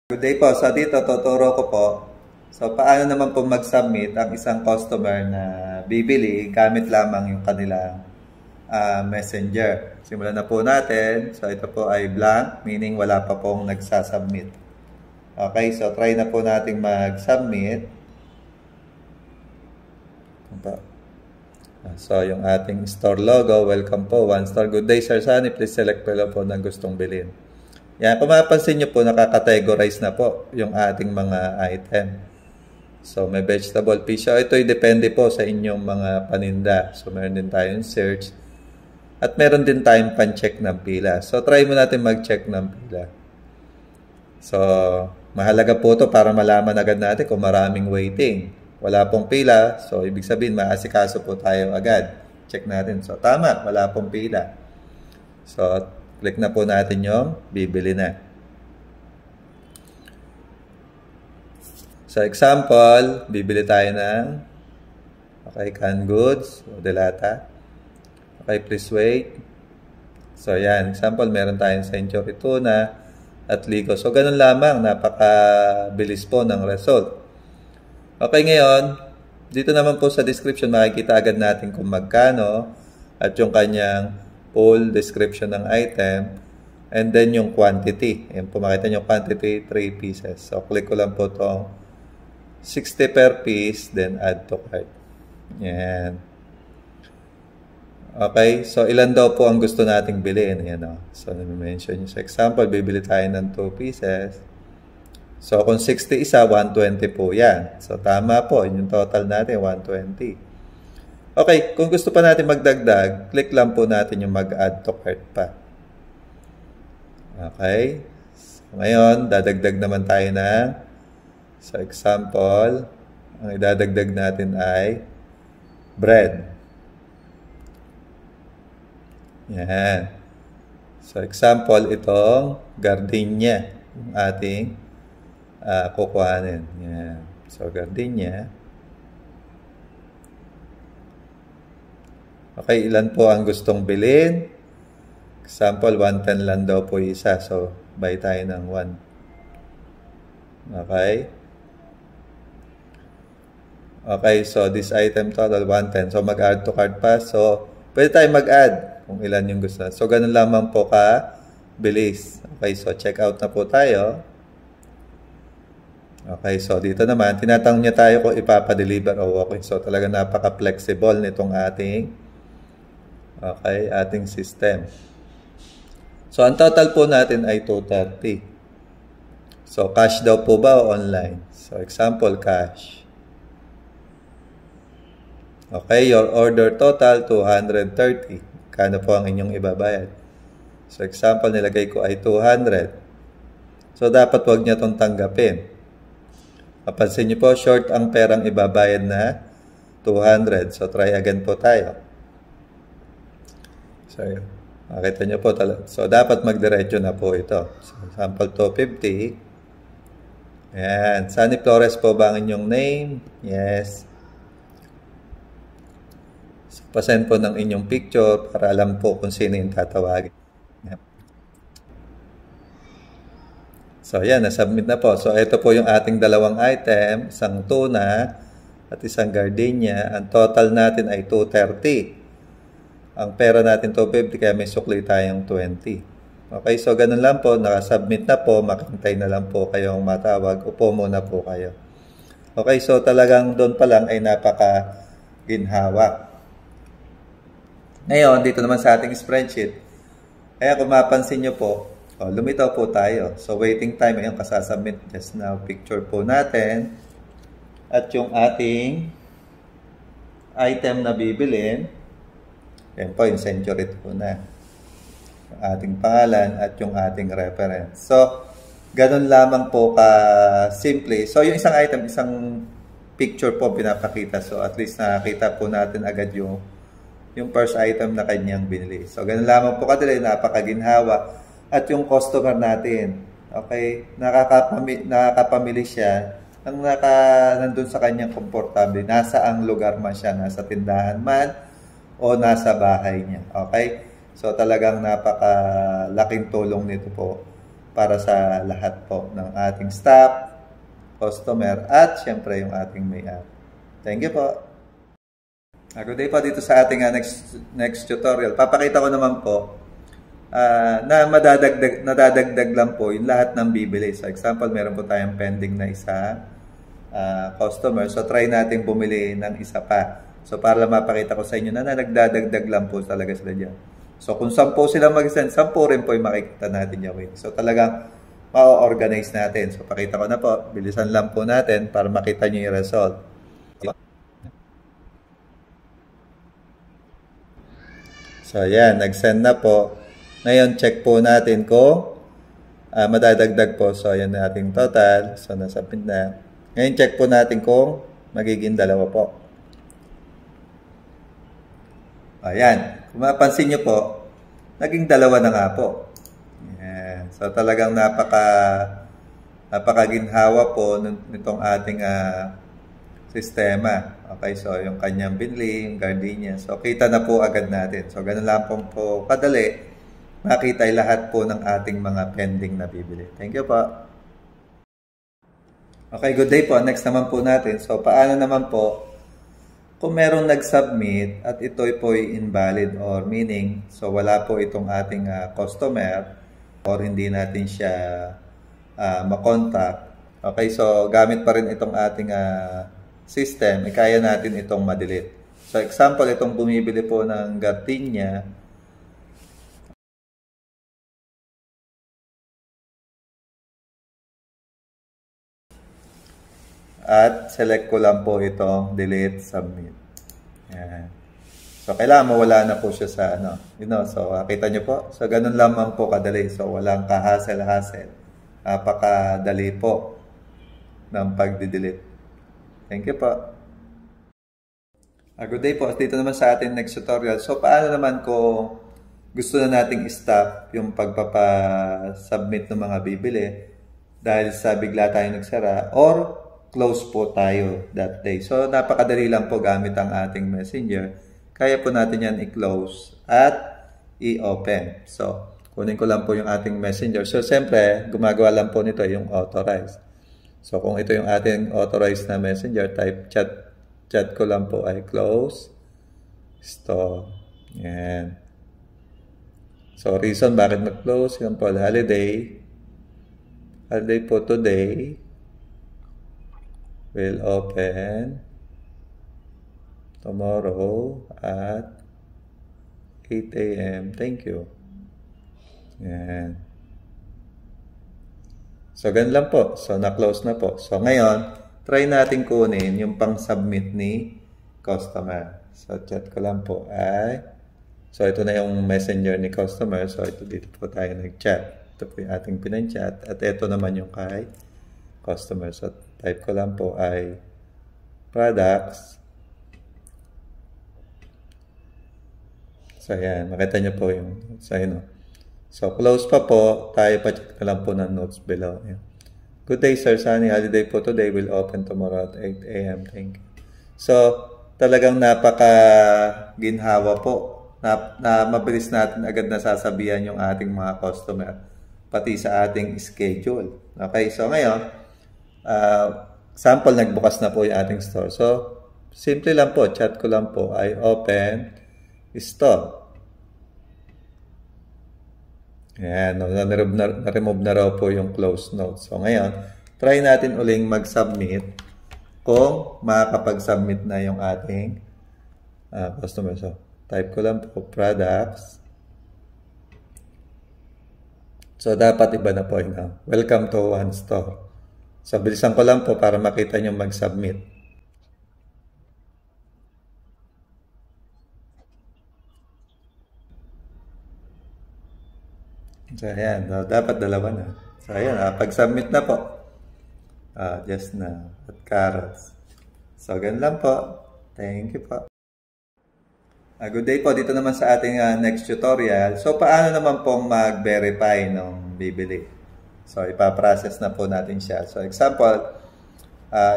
Good day po. So dito, tuturo ko po. So paano naman po mag-submit ang isang customer na bibili gamit lamang yung kanilang messenger. Simulan na po natin. So ito po ay blank, meaning wala pa pong nagsasubmit. Okay, so try na po nating mag-submit. So yung ating store logo, welcome po, 1 star. Good day, Sir Sunny. Please select po ng gustong bilhin. Yan, kung mapapansin nyo po, nakakategorize na po yung ating mga item. So, may vegetable fish. So, ito'y depende po sa inyong mga paninda. So, meron din tayong search. At meron din tayong pan-check ng pila. So, try mo natin mag-check ng pila. So, mahalaga po ito para malaman agad natin kung maraming waiting. Wala pong pila. So, ibig sabihin, maasikaso po tayo agad. Check natin. So, tama. Wala pong pila. So, click na po natin yung bibili na. So, example, bibili tayo ng canned goods o delata. Okay, please wait. So, yan. Example, meron tayong century tuna at ligo. So, ganun lamang. Napakabilis po ng result. Okay, ngayon, dito naman po sa description, makikita agad natin kung magkano at yung kanyang full description ng item, and then yung quantity. Ayan po, makita nyo quantity, 3 pieces. So, click ko lang po itong 60 per piece, then add to cart. Ayan. Okay, so ilan daw po ang gusto nating bilhin? Ayan o. So, na-mention nyo sa example, bibili tayo ng 2 pieces. So, kung 60 isa, 120 po yan. So, tama po. Yung total natin, 120. Okay, kung gusto pa natin magdagdag, click lang po natin yung mag-add to cart pa. Okay. So, ngayon, dadagdag naman tayo na. So, example, ang idadagdag natin ay bread. Yan. So, example, itong gardenia, yung ating kukuhanin. Yan. So, gardenia. Okay, ilan po ang gustong bilhin? Example, 110 lang daw po isa. So, buy tayo ng 1. Okay. Okay, so this item total 110. So, mag-add to cart pa. So, pwede tayo mag-add kung ilan yung gusto. So, ganun lamang po ka-bilis. Okay, so check out na po tayo. Okay, so dito naman, tinatanong niya tayo kung ipapadeliver o walk-in. So, talaga napaka-flexible nitong ating ating system. So, ang total po natin ay 230. So, cash daw po ba o online? So, example, cash. Okay, your order total, 230. Kano po ang inyong ibabayad? So, example, nilagay ko ay 200. So, dapat wag niya itong tanggapin. Mapansin niyo po, short ang perang ibabayad na 200. So, try again po tayo. So, makita nyo po talaga. So, dapat magdiretso na po ito. So, sample 250. Ayan. Sunny Flores po ba ang inyong name? Yes. So, pasend po ng inyong picture para alam po kung sino yung tatawagin. Ayan. So, ayan. Nasubmit na po. So, ito po yung ating dalawang item. Isang tuna at isang gardenia. Ang total natin ay 230. Ang pera natin 250, kaya may sukli tayong 20. Okay, so ganun lang po. Nakasubmit na po. Makintay na lang po kayong matawag. Upo muna po kayo. Okay, so talagang doon pa lang ay napaka-ginhawa. Ngayon, dito naman sa ating spreadsheet. Kaya kung mapansin nyo po, lumitaw po tayo. So, waiting time, ayun, kasasubmit just now. Picture po natin. At yung ating item na bibilin. Yan po, yung century tuna. Yung ating pangalan at yung ating reference. So, ganun lamang po ka-simple. So, yung isang item, isang picture po pinapakita. So, at least nakakita po natin agad yung first item na kanyang binili. So, ganun lamang po kadali, napakaginhawa. At yung customer natin, okay, nakakapamili siya ang nandun sa kanyang komportable. Nasa ang lugar man siya, nasa tindahan man, o nasa bahay niya. Okay? So, talagang napakalaking tulong nito po para sa lahat po ng ating staff, customer, at syempre yung ating may-ari. Thank you po. Good day po dito sa ating next tutorial. Papakita ko naman po na nadadagdag lang po yung lahat ng bibili. So example, meron po tayong pending na isa customer. So try natin bumili ng isa pa. So para mapakita ko sa inyo na nagdadagdag lang po talaga sila dyan. So kung 10 sila mag-send, 10 rin po yung makikita natin yung. So talagang ma-organize natin. So pakita ko na po. Bilisan lang po natin para makita nyo yung result. So, yan. Nag-send na po. Ngayon, check po natin kung madadagdag po. So, yan na ating total. So, nasubmit na. Ngayon, check po natin kung magiging 2 po. Ayan. Kung mapansin nyo po, naging 2 na nga po. Yan. So, talagang napakaginhawa po nitong ating sistema. Okay, so yung kanyang binili, yung gardenia. So, kita na po agad natin. So, ganun lang po kadali. Makita lahat po ng ating mga pending na bibili. Thank you po. Okay, good day po. Next naman po natin. So, paano naman po kung merong nag-submit at ito po ay invalid or meaning, so wala po itong ating customer or hindi natin siya makontak. Okay, so gamit pa rin itong ating system, kaya natin itong ma-delete. So, example, itong bumibili po ng gardenia. At select ko lang po itong delete, submit. Yan. So, kailangan mawala na po siya sa So, kita nyo po. So, ganun lamang po kadali. So, walang kahasel-hasel. Napakadali po ng pag-delete. Thank you po. Good day po. Dito naman sa ating next tutorial. So, paano naman kung gusto na nating stop yung pagpapasubmit ng mga bibili dahil sa bigla tayo nagsara or close po tayo that day. So, napakadali lang po gamit ang ating messenger. Kaya po natin yan i-close at i-open. So, kunin ko lang po yung ating messenger. So, siyempre, gumagawa lang po nito yung authorize. So, kung ito yung ating authorized na messenger, type chat ko lang po ay close, stop. Yan. So, reason bakit mag-close, yan po, holiday. Holiday po today. Will open tomorrow at 8 a.m. Thank you. Yan. So, ganun lang po. So, na-close na po. So, ngayon, try natin kunin yung pang-submit ni customer. So, chat ko lang po ay... So, ito na yung messenger ni customer. So, ito dito po tayo nag-chat. Ito po yung ating pinan-chat. At ito naman yung kay customer. So, type ko lang po ay products. So, ayan. Makita nyo po yung... So, close pa po. Tayo pa check na lang po ng notes below. Ayan. Good day, Sir Sunny. Holiday po today. Will open tomorrow at 8 a.m. Thank you. So, talagang napaka-ginhawa po. Na mabilis natin agad nasasabihan yung ating mga customer. Pati sa ating schedule. Okay, so ngayon, sample, nagbukas na po yung ating store. So, simple lang po. Chat ko lang po ay open store. Ayan, na-remove na raw po yung close note. So, ngayon, try natin uling mag-submit kung makakapag-submit na yung ating customer. So, type ko lang po, products. So, dapat iba na po yun. Welcome to One Store. So, bilisan ko lang po para makita nyo mag-submit. So, ayan. Dapat 2 na. So, ayan. Pag-submit na po. Just na. At carrots. So, ganun lang po. Thank you po. Good day po. Dito naman sa ating next tutorial. So, paano naman pong mag-verify ng bibili? So, ipaprocess na po natin siya. So, example,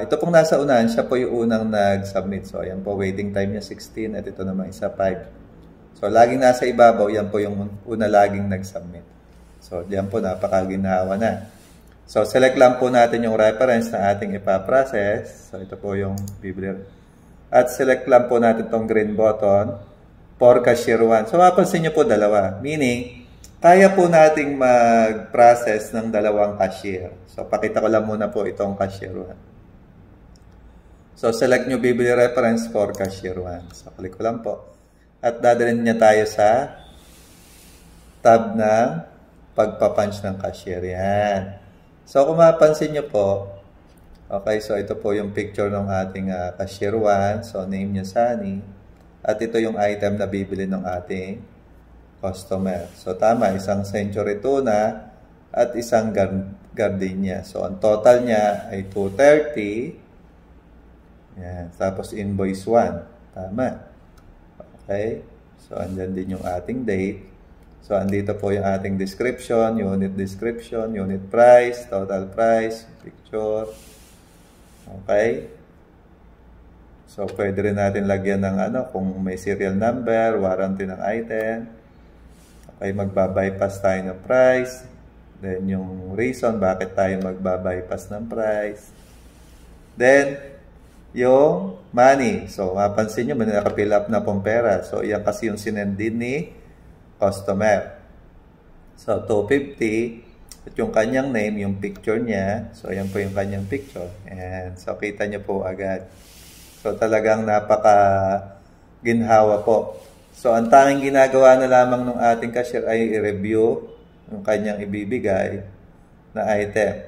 ito pong nasa unahan, siya po yung unang nag-submit. So, ayan po, waiting time niya 16 at ito naman isa 5. So, laging nasa ibabaw, yan po yung una laging nag-submit. So, So, diyan po napakaginawa na. So, select lang po natin yung reference na ating ipaprocess. So, ito po yung bibili. At select lang po natin itong green button for cashier 1. So, mapansin nyo po dalawa. Meaning, kaya po nating mag-process ng dalawang cashier. So, pakita ko lang muna po itong cashier 1. So, select nyo bibili reference for cashier 1. So, click ko lang po. At dadalhin niya tayo sa tab ng pagpapunch ng cashier. Yan. So, kung mapansin nyo po, okay, so ito po yung picture ng ating cashier 1. So, name niya Sunny. At ito yung item na bibili ng ating customer. So, tama, isang century tuna at isang gardenia. So, ang total niya ay 230. Yan. Tapos, invoice 1. Tama. Okay. So, andyan din yung ating date. So, andito po yung ating description, unit price, total price, picture. Okay. So, pwede rin natin lagyan ng kung may serial number, warranty ng item. Okay, magbabypass tayo ng price. Then, yung reason bakit tayo magbabypass ng price. Then, yung money. So, mapansin nyo, may nakapill up na pong pera. So, yan kasi yung sinend din ni customer. So, 250. At yung kanyang name, yung picture niya. So, ayan po yung kanyang picture. And so, kita nyo po agad. So, talagang napaka-ginhawa po. So, ang tanging ginagawa na lamang ng ating cashier ay i-review yung kanyang ibibigay na item.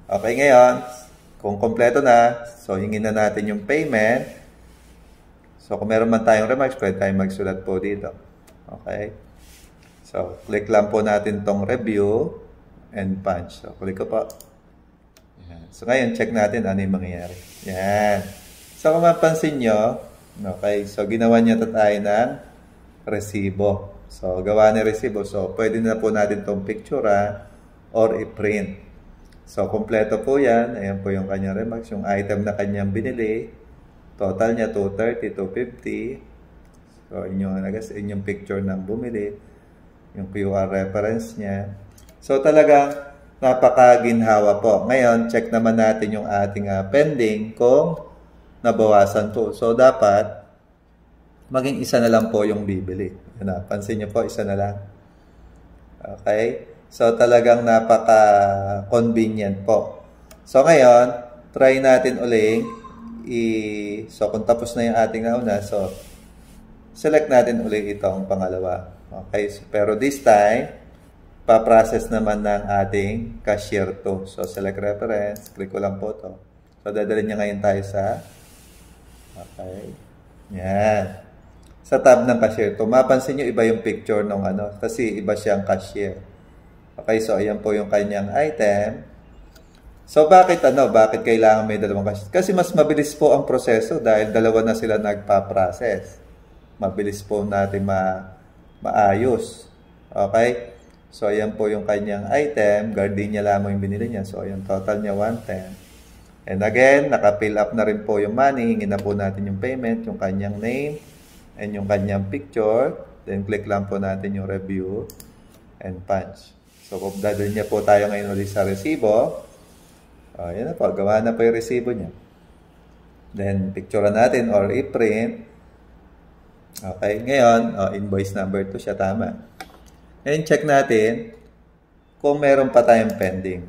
Okay, ngayon, kung kompleto na, so, hingin na natin yung payment. So, kung meron man tayong remarks, pwede tayong magsulat po dito. Okay. So, click lang po natin tong review and punch. So, click ko po. Yan. So, ngayon, check natin ano yung mangyayari. Yan. So, kung mapansin nyo, okay, so, ginawa niya tayo ng resibo. So, gawa ni resibo. So, pwede na po natin tong picture or i-print. So, kompleto po yan. Ayan po yung kanyang remarks. Yung item na kanyang binili. Total niya, 230, 250. So, inyong picture ng bumili. Yung QR reference niya. So, talagang napakaginhawa po. Ngayon, check naman natin yung ating pending kung nabawasan po. So, dapat maging isa na lang po yung bibili. Pansin niyo po, isa na lang. Okay? So, talagang napaka-convenient po. So, ngayon, try natin uling. So, kung tapos na yung ating nauna, so, select natin ulit itong pangalawa. Okay, so, pero this time, pa-process naman ng ating cashier 2. So, select reference. Click ko lang po ito. So, dadalhin niya ngayon tayo sa okay. Yan. Sa tab ng cashier 2. Mapansin nyo, iba yung picture ng kasi iba siyang cashier. Okay, so, ayan po yung kanyang item. So, bakit bakit kailangan may dalawang cashier? Kasi mas mabilis po ang proseso dahil dalawa na sila nagpa-process. Mabilis po natin maayos. Okay? So, ayan po yung kanyang item. Gardenia lamang yung binili niya. So, ayan, total niya 110. And again, naka-fill up na rin po yung money. Hingin na po natin yung payment, yung kanyang name, and yung kanyang picture. Then, click lang po natin yung review and punch. So, kung dadalhin niya po tayo ngayon ulit sa resibo, ayan na po. Gawa na po yung resibo niya. Then, picture natin or i-print. Okay, ngayon, invoice number 2 siya, tama. Ngayon, check natin kung meron pa tayong pending.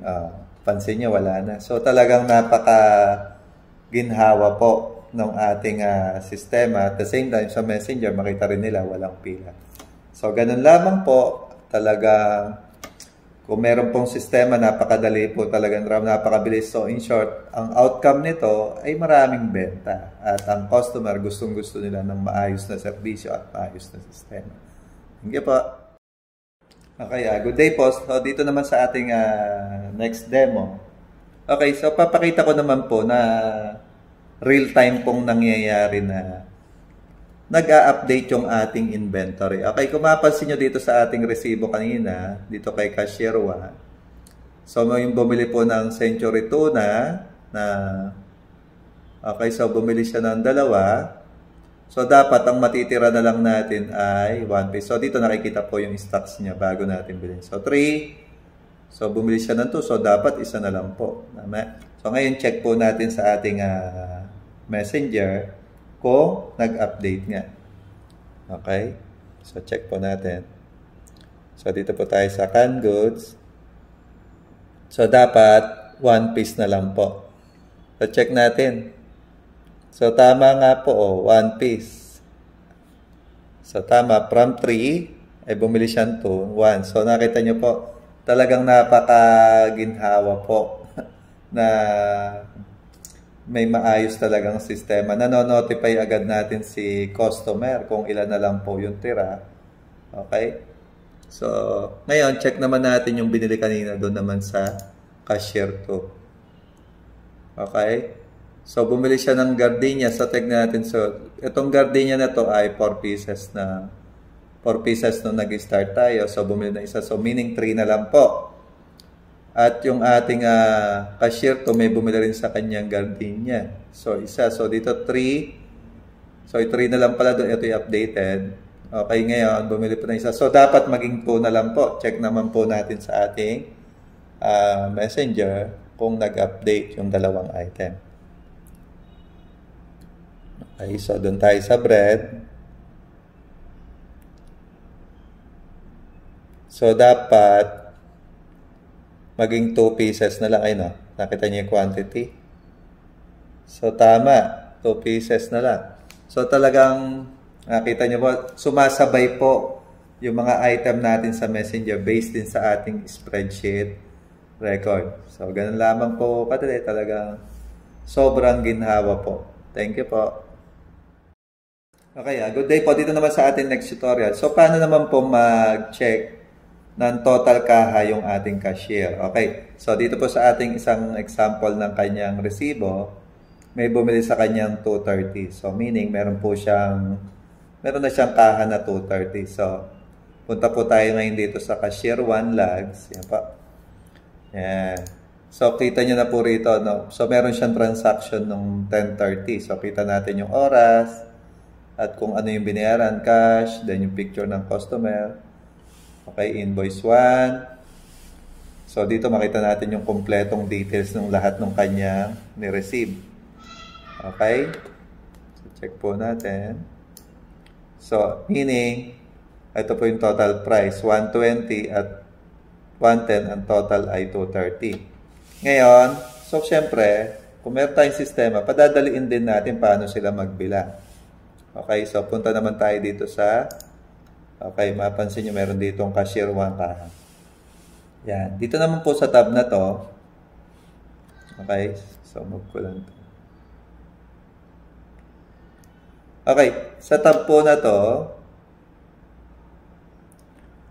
Pansin niyo, wala na. So, talagang napaka-ginhawa po ng ating sistema. At the same time, sa Messenger, makita rin nila, walang pila. So, ganun lamang po. Talagang, kung meron pong sistema, napakadali po talagang napakabilis. So, in short, ang outcome nito ay maraming benta. At ang customer, gustong-gusto nila ng maayos na serbisyo at maayos na sistema. Thank you po. Okay, good day po. So, dito naman sa ating next demo. Okay, so papakita ko naman po na real-time pong nangyayari na nag-a-update yung ating inventory. Okay, kung mapansin nyo dito sa ating resibo kanina, dito kay Cashier 1. So, yung bumili po ng Century Tuna, okay, so bumili siya ng 2. So, dapat ang matitira na lang natin ay 1 piece. So, dito nakikita po yung stocks niya bago natin bilhin. So, 3. So, bumili siya ng 2. So, dapat isa na lang po. Tama? So, ngayon check po natin sa ating messenger kung nag-update nga. Okay? So, check po natin. So, dito po tayo sa canned goods. So, dapat 1 piece na lang po. So, check natin. So, tama nga po, 1 piece. So, tama. From 3, ay bumili siya ng 2, 1. So, nakita nyo po, talagang napakaginhawa po na may maayos talagang sistema. Nanonotify agad natin si customer kung ilan na lang po yung tira. Okay? So, ngayon, check naman natin yung binili kanina doon naman sa cashier 2. Okay? So, bumili siya ng gardenia. So, tignan natin. So, itong gardenia na to ay 4 pieces na 4 pieces nung nag-start tayo. So, bumili na isa. So, meaning 3 na lang po. At yung ating cashier to, may bumili rin sa kanyang gardenia. So, isa. So, dito 3. So, 3 na lang pala doon. Ito yung updated. Okay, ngayon, bumili po na isa. So, dapat maging 2 na lang po. Check naman po natin sa ating messenger kung nag-update yung dalawang item. Okay, so doon tayo sa bread. So, dapat maging 2 pieces na lang. Ay, no? Nakita niyo yung quantity? So, tama. 2 pieces na lang. So, talagang nakita niyo po, sumasabay po yung mga item natin sa messenger based din sa ating spreadsheet record. So, ganun lamang po kadali. Talagang sobrang ginhawa po. Thank you po. Okay, good day po. Dito naman sa ating next tutorial. So, paano naman po mag-check ng total kaha yung ating cashier? Okay, so dito po sa ating isang example ng kanyang resibo, may bumili sa kanyang 230. So, meaning, meron na siyang kaha na 230. So, punta po tayo ngayon dito sa cashier 1 lags. Yan po. Yan. So, kita nyo na po rito, no? So, meron siyang transaction nung 10:30. So, kita natin yung oras, at kung ano yung binayaran, cash, then yung picture ng customer. Okay, invoice 1. So, dito makita natin yung kompletong details ng lahat ng kanya ni-receive. Okay? So, check po natin. So, meaning, ito po yung total price, 120 at 110, ang total ay 230. Ngayon, so, syempre, kung meron tayong sistema, padadaliin din natin paano sila magbilang. Okay, so punta naman tayo dito sa, okay, mapansin nyo meron dito ang cashier 1 kaha. Yan, dito naman po sa tab na to, okay, so move ko lang to. Okay, sa tab po na to,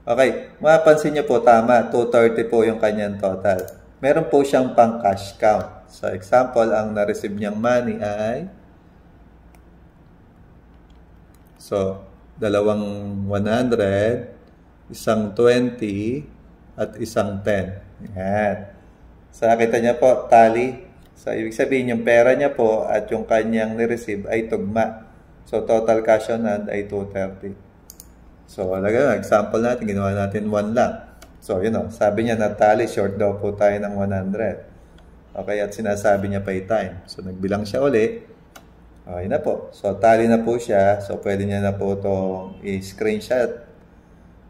okay, mapansin nyo po tama, 230 po yung kanyang total. Meron po siyang pang cash count. So example, ang na-receive niyang money ay, so, dalawang 100, isang 20, at isang 10. Yan. So, nakita niya po, tally. So, ibig sabihin, yung pera niya po at yung kanyang ni-receive ay tugma. So, total cash on hand ay 230. So, example natin, ginawa natin 1 lang. So, sabi niya na tally, short daw po tayo ng 100. Okay, at sinasabi niya pay time. So, nagbilang siya uli. Okay na po. So, tally na po siya. So, pwede niya na po itong i-screenshot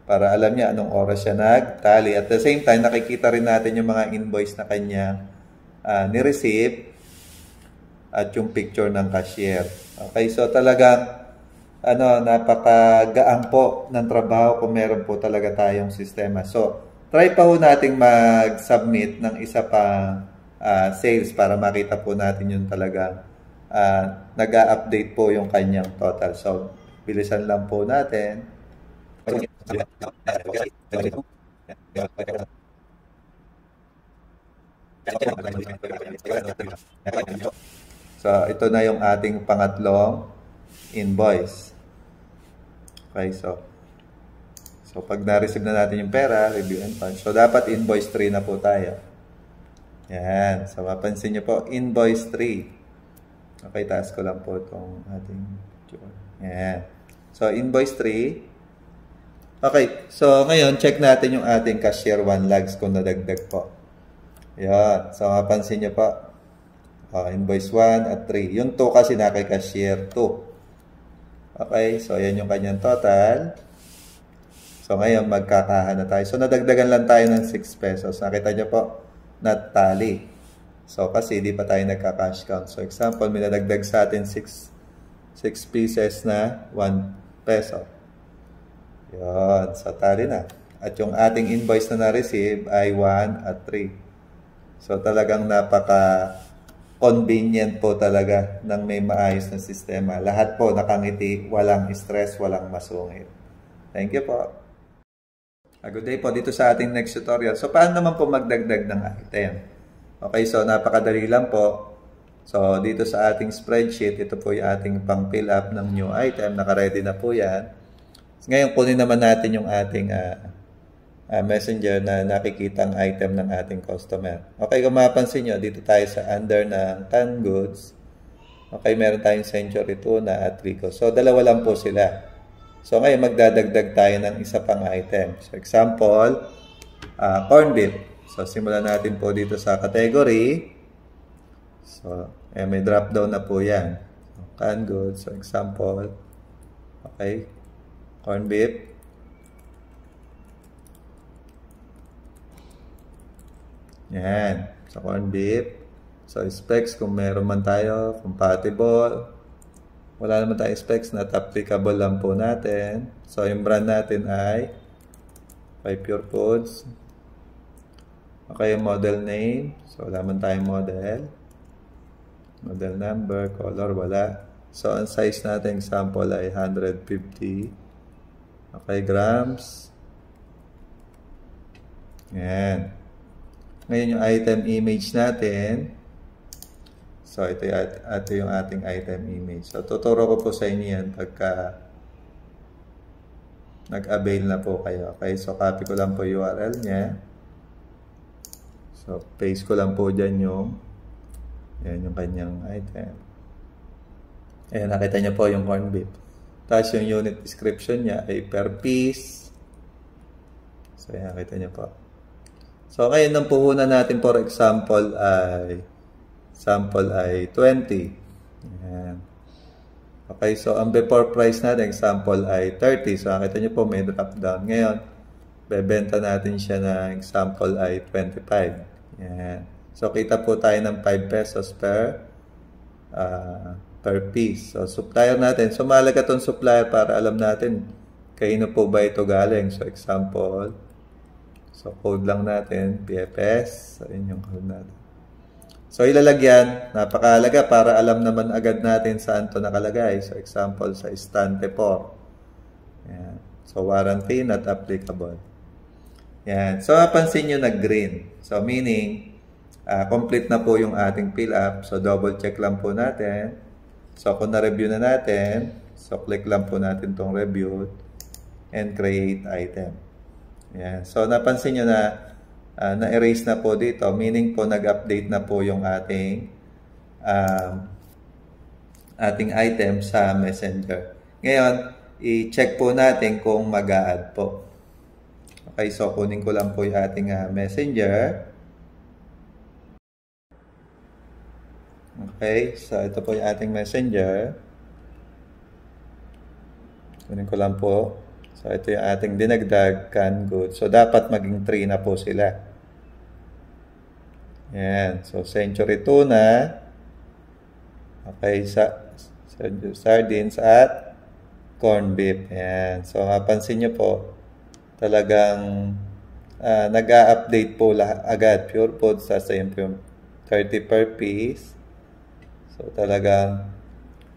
para alam niya anong oras siya nag-tally. At the same time, nakikita rin natin yung mga invoice na kanya ni-receive at yung picture ng cashier. Okay, so talagang napakagaan po ng trabaho kung meron po talaga tayong sistema. So, try pa po nating mag-submit ng isa pang sales para makita po natin yung talagang nag-a-update po yung kanyang total. So, bilisan lang po natin. So, ito na yung ating pangatlong invoice. Okay, so pag na-receive na natin yung pera, review and punch. So, dapat invoice 3 na po tayo. Yan. So, mapansin nyo po, invoice 3. Okay, taas ko lang po itong ating picture. Yan. So, invoice 3. Okay. So, ngayon, check natin yung ating cashier 1 lags kung nadagdag po. Yan. So, mapansin nyo po. Invoice 1 at 3. Yung 2 kasi na kay cashier 2. Okay. So, yan yung kanyang total. So, ngayon, magkakaha na tayo. So, nadagdagan lang tayo ng 6 pesos. Nakita nyo po, not tally. So, kasi di pa tayo nagka-cash count. So, example, may nadagdag sa atin 6 pieces na 1 peso. Yun. So, tally na. At yung ating invoice na na-receive ay 1 at 3. So, talagang napaka-convenient po talaga ng may maayos na sistema. Lahat po nakangiti, walang stress, walang masungit. Thank you po. Good day po dito sa ating next tutorial. So, paano naman po magdagdag ng item? Okay, so napakadali lang po. So, dito sa ating spreadsheet, ito po yung ating pang fill up ng new item. Naka-ready na po yan. Ngayon, kunin naman natin yung ating messenger na nakikitang item ng ating customer. Okay, kung mapapansin nyo, dito tayo sa under ng canned goods. Okay, meron tayong Century Tuna at Rico. So, dalawa lang po sila. So, ngayon magdadagdag tayo ng isa pang item. So, example, corn beef. So, simulan natin po dito sa category. So, may drop down na po yan. So, canned goods. So, example, okay, corn beef. Yan. So, corn beef. So, specs, kung meron man tayo, compatible. Wala naman tayong specs, not applicable lang po natin. So, yung brand natin ay Pure Foods. Okay, yung model name. So, wala man tayong model. Model number, color, wala. So, ang size natin, example, ay 150. Okay, grams. Yan. Ngayon, yung item image natin. So, ito yung ating item image. So, tuturo ko po sa inyo yan pagka nag-avail na po kayo. Okay, so copy ko lang po URL niya. So, paste ko lang po dyan yung kanyang item. Ayan, nakita niyo po yung corn beef. Tapos yung unit description niya ay per piece. So, ayan, nakita niyo po. So, ngayon, ang puhunan natin, for example, ay sample ay 20. Ayan. Okay, so ang before price natin, example ay 30. So, nakita nyo po, may drop down. Ngayon, bebenta natin siya na example ay 25. Ayan. So, kita po tayo ng 5 pesos per piece. So, supplier natin. So, mahalaga itong supplier para alam natin kaino po ba ito galing. So, example, so, code lang natin, PFS. So, yun yung code natin. So, ilalagyan, napakahalaga para alam naman agad natin saan ito nakalagay. So, example, sa estante 4. Yan. So, warranty not applicable. Yan. So, pansin nyo nag-green. So, meaning, complete na po yung ating fill up. So, double check lang po natin. So, kung na-review na natin, so, click lang po natin itong review and create item. Yan. So, napansin nyo na na-erase na po dito, meaning po nag-update na po yung ating item sa Messenger. Ngayon, i-check po natin kung mag-a-add po. Okay, so kunin ko lang po yung ating Messenger. Okay, so ito po yung ating Messenger. Kunin ko lang po. So ito yung ating dinagdag canned goods. So dapat maging 3 na po sila. Yan. So, Century Tuna. Okay, sardines at corn beef. Yan. So, mapansin nyo po, talagang nag-a-update po agad. Pure Foods, sasayin po yung 30 per piece. So, talagang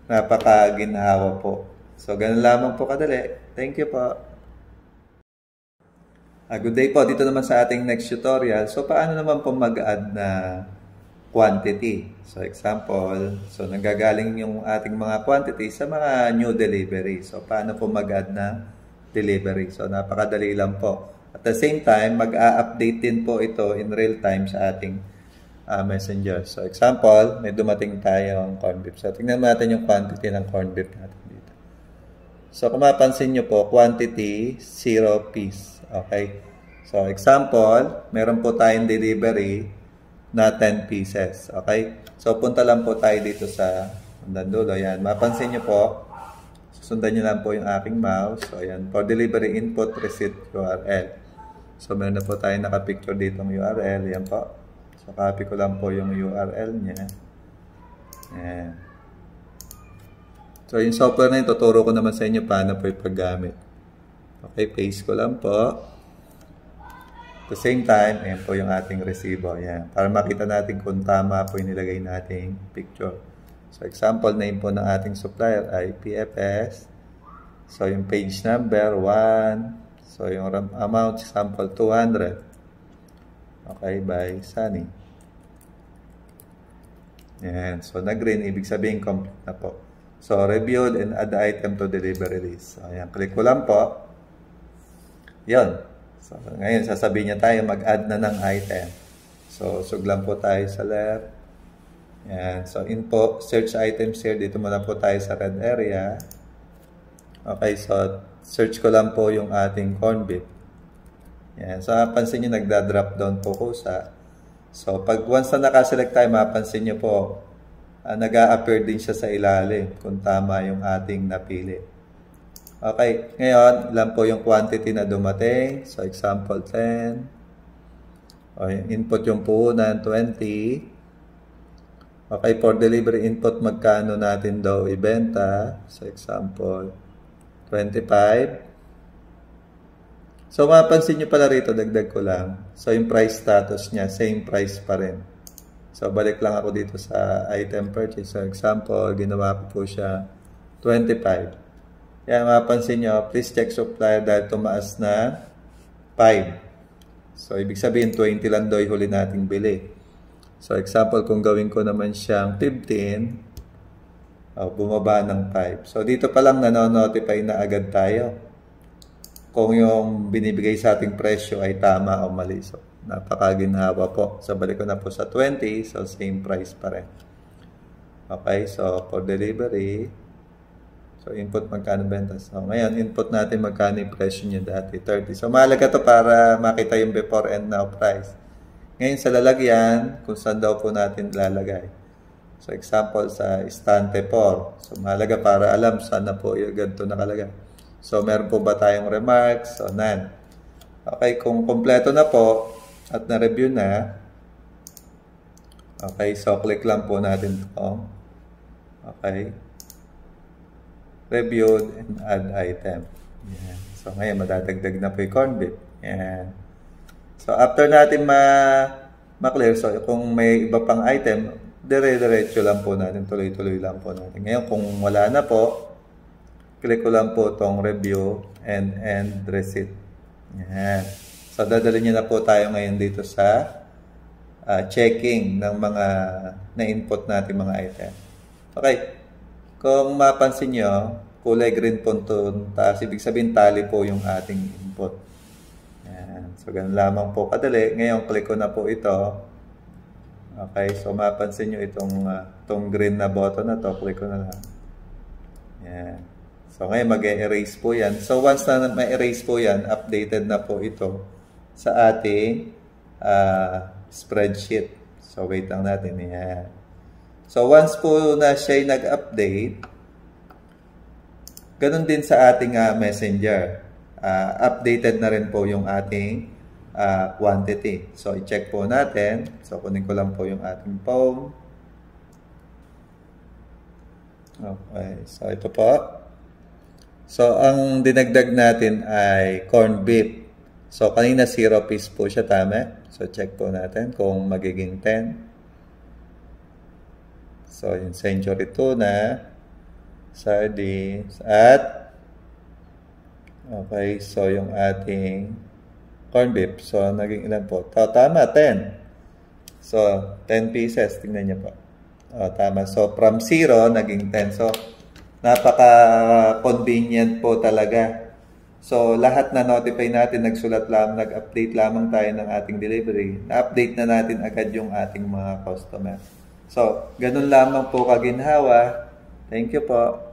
napaka-ginhawa po. So, ganun lamang po kadali. Thank you po. Good day po. Dito naman sa ating next tutorial. So, paano naman po mag-add na quantity? So, example, so nanggagaling yung ating mga quantity sa mga new delivery. So, paano po mag-add na delivery? So, napakadali lang po. At the same time, mag-a-update din po ito in real time sa ating Messenger. So, example, may dumating tayong corn beef. So, tingnan natin yung quantity ng corn beef natin dito. So, kung mapansin nyo po, quantity, 0 piece. Okay? So, example, meron po tayong delivery na 10 pieces. Okay? So, punta lang po tayo dito sa dulo. Yan. Mapansin nyo po, susundan nyo lang po yung aking mouse. So, ayan. For delivery input, receipt, URL. So, meron na po tayo nakapicture dito ng URL. Yan po. So, copy ko lang po yung URL niya. Ayan. So, yung software na yun, tuturo ko naman sa inyo paano po yung paggamit. Okay, paste ko lang po. At the same time, ayan po yung ating resibo. Ayan. Para makita natin kung tama po yung nilagay nating picture. So, example name po ng ating supplier ay PFS. So, yung page number, 1. So, yung amount, sample, 200. Okay, by Sunny. Ayan. So, na-green, ibig sabihin, complete na po. So, reviewed and add item to delivery list. So, ayan. Click ko lang po. Yun. So, ngayon, sasabihin niya tayo, mag-add na ng item. So, suglang po tayo sa left. Ayan. So, info, search items here. Dito muna po tayo sa red area. Okay. So, search ko lang po yung ating corn beef. Ayan. So, mapansin nyo, nagda-drop down po ko sa. So, pag once na nakaselect tayo, mapansin nyo po, nag-a-appear din siya sa ilalim kung tama yung ating napili. Okay, ngayon, ilan po yung quantity na dumating. So, example 10. O, input yung puhunan, 20. Okay, for delivery input, magkano natin daw ibenta. So, example 25. So, mapansin nyo pala rito, dagdag ko lang. So, yung price status niya, same price pa rin. So, balik lang ako dito sa item purchase. So, example, ginawa ko po siya 25. Yan, mapansin nyo, please check supplier dahil tumaas na 5. So, ibig sabihin, 20 lang daw yung huli nating bili. So, example, kung gawin ko naman siyang 15, bumaba ng 5. So, dito pa lang nanonotify na agad tayo kung yung binibigay sa ating presyo ay tama o mali. So, napakaginhawa po. So, balik ko na po sa 20. So, same price pa rin. Okay. So, for delivery, so, input magkano benta. So, ngayon, input natin magkano yung presyo niya dati. 30. So, mahalaga to para makita yung before and now price. Ngayon, sa lalagyan, kung saan daw po natin lalagay. So, example, sa istante 4. So, mahalaga para alam saan na po yung ganito nakalagay. So, meron po ba tayong remarks? So, none. Okay, kung kompleto na po, at na-review na, okay, so click lang po natin ito. Okay. Reviewed and add item. Yan. So, ngayon, madadagdag na po yung corn beef. Yan. So, after natin ma-clear, so, kung may iba pang item, dire-diretso lang po natin, tuloy-tuloy lang po natin. Ngayon, kung wala na po, click ko lang po itong review and end receipt. Yan. So, dadalhin niyo na po tayo ngayon dito sa checking ng mga na-input natin mga item. Okay. Kung mapansin nyo, kulay green po ito. Taas, ibig sabihin, tali po yung ating input. Yan. So, ganun lamang po kadali. Ngayon, click ko na po ito. Okay. So, mapansin nyo itong green na button na to. Click ko na lang. Yan. So, ngayon, mag-erase po yan. So, once na ma-erase po yan, updated na po ito sa ating spreadsheet. So, wait lang natin. Yan. So, once po na siya nag-update, ganun din sa ating messenger. Updated na rin po yung ating quantity. So, i-check po natin. So, kunin ko lang po yung ating phone. Okay. So, ito po. So, ang dinagdag natin ay corn beef. So, kanina 0 piece po siya, tama? So, check po natin kung magiging 10. So, yung century tuna, sardines, at okay, so yung ating corn beef. So, naging ilan po? Tama, 10. So, 10 pieces. Tingnan niyo po. Tama. So, from 0, naging 10. So, napaka-convenient po talaga. So, lahat na notify natin, nagsulat lang, nag-update lamang tayo ng ating delivery. Na-update na natin agad yung ating mga customer. So, ganun lamang po kaginhawa. Thank you po.